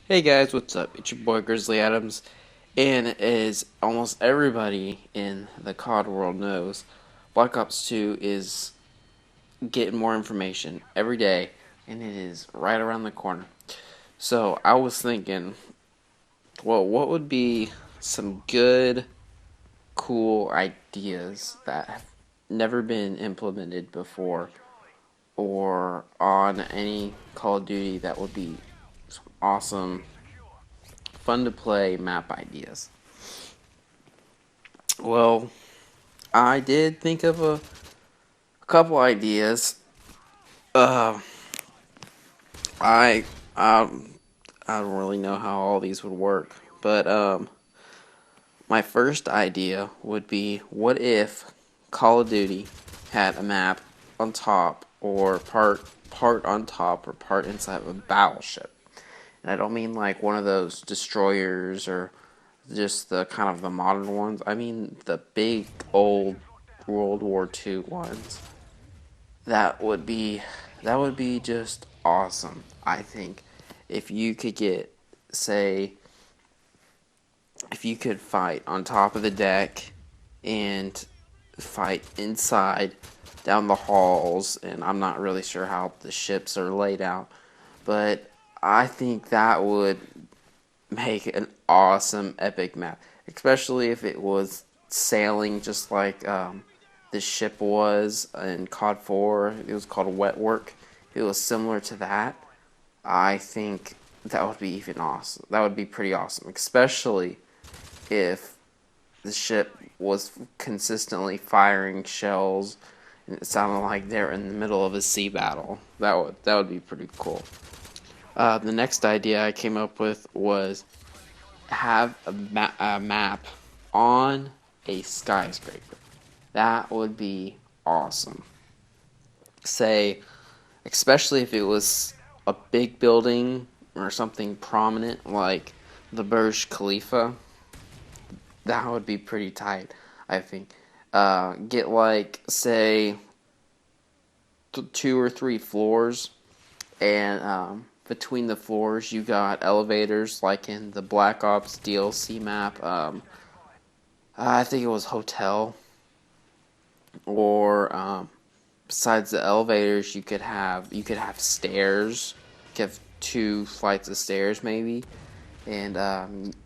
Hey guys, what's up? It's your boy Grizzly Adams, and as almost everybody in the COD world knows, Black Ops 2 is getting more information every day, and it is right around the corner. So I was thinking, well, what would be some good, cool ideas that have never been implemented before, or on any Call of Duty that would be some awesome, fun to play map ideas? Well, I did think of a couple ideas. Uh, I um, I don't really know how all these would work, but my first idea would be, what if Call of Duty had a map on top, or part on top, or part inside of a battleship? And I don't mean like one of those destroyers or just the kind of the modern ones. I mean the big old World War II ones. That would be that would be just awesome. I think if you could get, say, if you could fight on top of the deck and fight inside down the halls, and I'm not really sure how the ships are laid out, but I think that would make an awesome epic map, especially if it was sailing just like the ship was in COD 4. It was called Wetwork. It was similar to that. I think that would be even awesome. That would be pretty awesome, especially if the ship was consistently firing shells and it sounded like they're in the middle of a sea battle. That would be pretty cool. The next idea I came up with was have a map on a skyscraper. That would be awesome. Say, especially if it was a big building or something prominent like the Burj Khalifa. That would be pretty tight, I think. Get like, say, two or three floors, and between the floors you got elevators like in the Black Ops DLC map. I think it was hotel, or besides the elevators, you could have stairs. You could have two flights of stairs maybe, and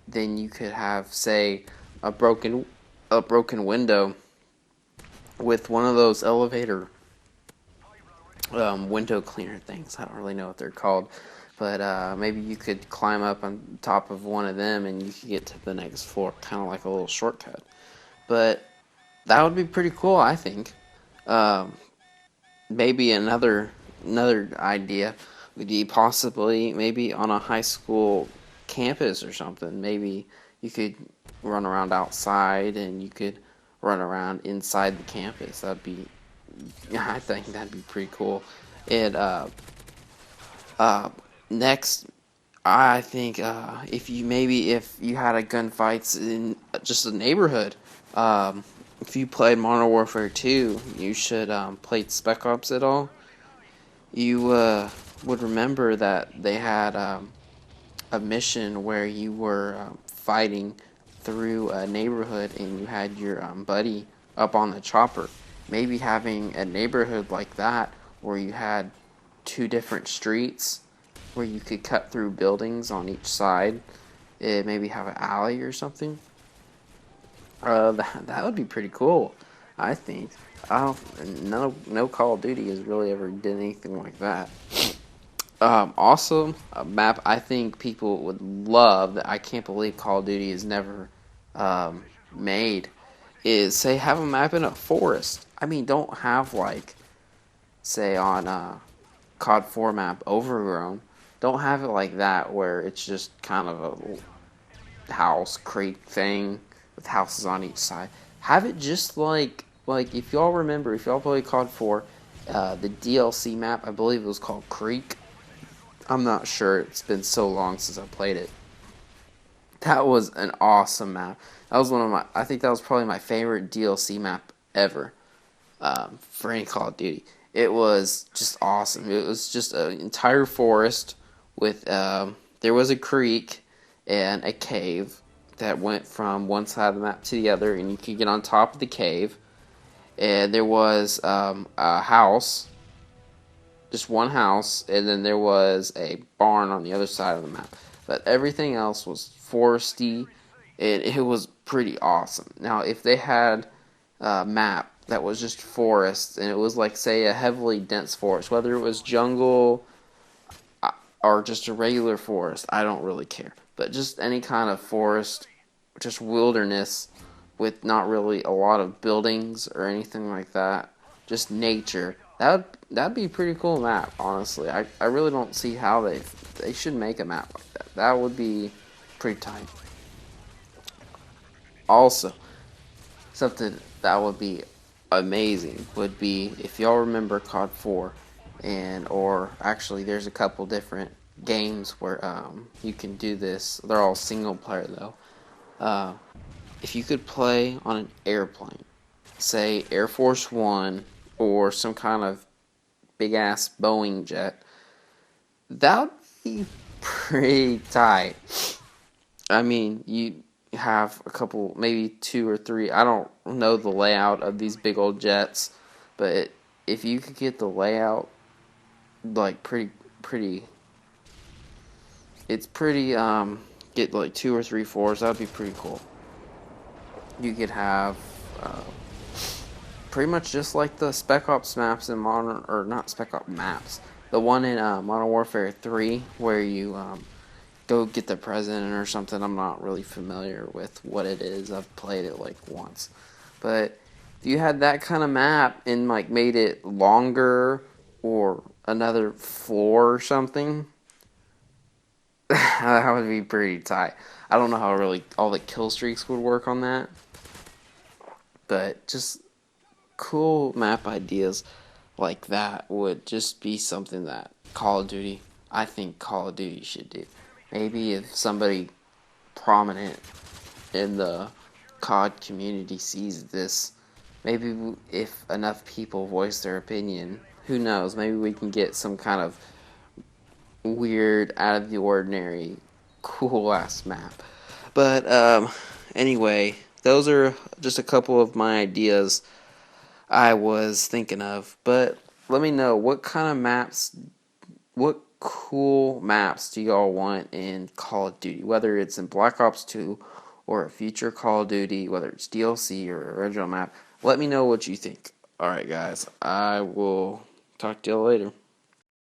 then you could have, say, a broken a broken window with one of those elevator window cleaner things. I don't really know what they're called, but maybe you could climb up on top of one of them and you could get to the next floor, kind of like a little shortcut. But that would be pretty cool, I think. Um, Maybe another idea would be possibly maybe on a high school campus or something. Maybe you could run around outside and you could run around inside the campus. I think that'd be pretty cool. And uh, next, I think if you had a gunfights in just a neighborhood, if you played Modern Warfare 2, you should played Spec Ops at all. You would remember that they had a mission where you were fighting through a neighborhood and you had your buddy up on the chopper. Maybe having a neighborhood like that where you had two different streets where you could cut through buildings on each side, maybe have an alley or something. That would be pretty cool, I think. I don't, no Call of Duty has really ever did anything like that. Also, a map I think people would love, that I can't believe Call of Duty has never made, is, say, have a map in a forest. I mean, don't have like, say, on COD 4 map Overgrown. Don't have it like that where it's just kind of a house creek thing with houses on each side. Have it just like if y'all remember, if y'all played COD 4, the DLC map, I believe it was called Creek. I'm not sure. It's been so long since I played it. That was an awesome map. That was one of my. I think that was probably my favorite DLC map ever, for any Call of Duty. It was just awesome. It was just an entire forest with there was a creek and a cave that went from one side of the map to the other, and you could get on top of the cave. And there was a house, just one house, and then there was a barn on the other side of the map. But everything else was foresty, and it was pretty awesome. Now, if they had a map that was just forest, and it was like, say, a heavily dense forest, whether it was jungle or just a regular forest, I don't really care. But just any kind of forest, just wilderness with not really a lot of buildings or anything like that, just nature. That'd be a pretty cool map, honestly. I really don't see how they should make a map like that. That would be pretty tight. Also, something that would be amazing would be if y'all remember COD 4, and or actually there's a couple different games where you can do this. They're all single player though. Uh, if you could play on an airplane, say Air Force One or some kind of big ass Boeing jet, that would be pretty tight. I mean, you have a couple, maybe two or three. I don't know the layout of these big old jets, but if you could get the layout like pretty, it's pretty get like two or three floors. That'd be pretty cool. You could have uh, pretty much just like the Spec Ops maps in Modern, or not Spec Ops maps, the one in Modern Warfare 3 where you go get the president or something. I'm not really familiar with what it is. I've played it like once. But if you had that kind of map and like made it longer or another floor or something, that would be pretty tight. I don't know how really all the kill streaks would work on that, but just cool map ideas like that would just be something that I think Call of Duty should do. Maybe if somebody prominent in the COD community sees this, maybe if enough people voice their opinion, who knows, maybe we can get some kind of weird, out of the ordinary, cool ass map. But anyway, those are just a couple of my ideas I was thinking of. But let me know what cool maps do y'all want in Call of Duty? Whether it's in Black Ops 2 or a future Call of Duty, whether it's DLC or original map. Let me know what you think. Alright, guys, I will talk to you later.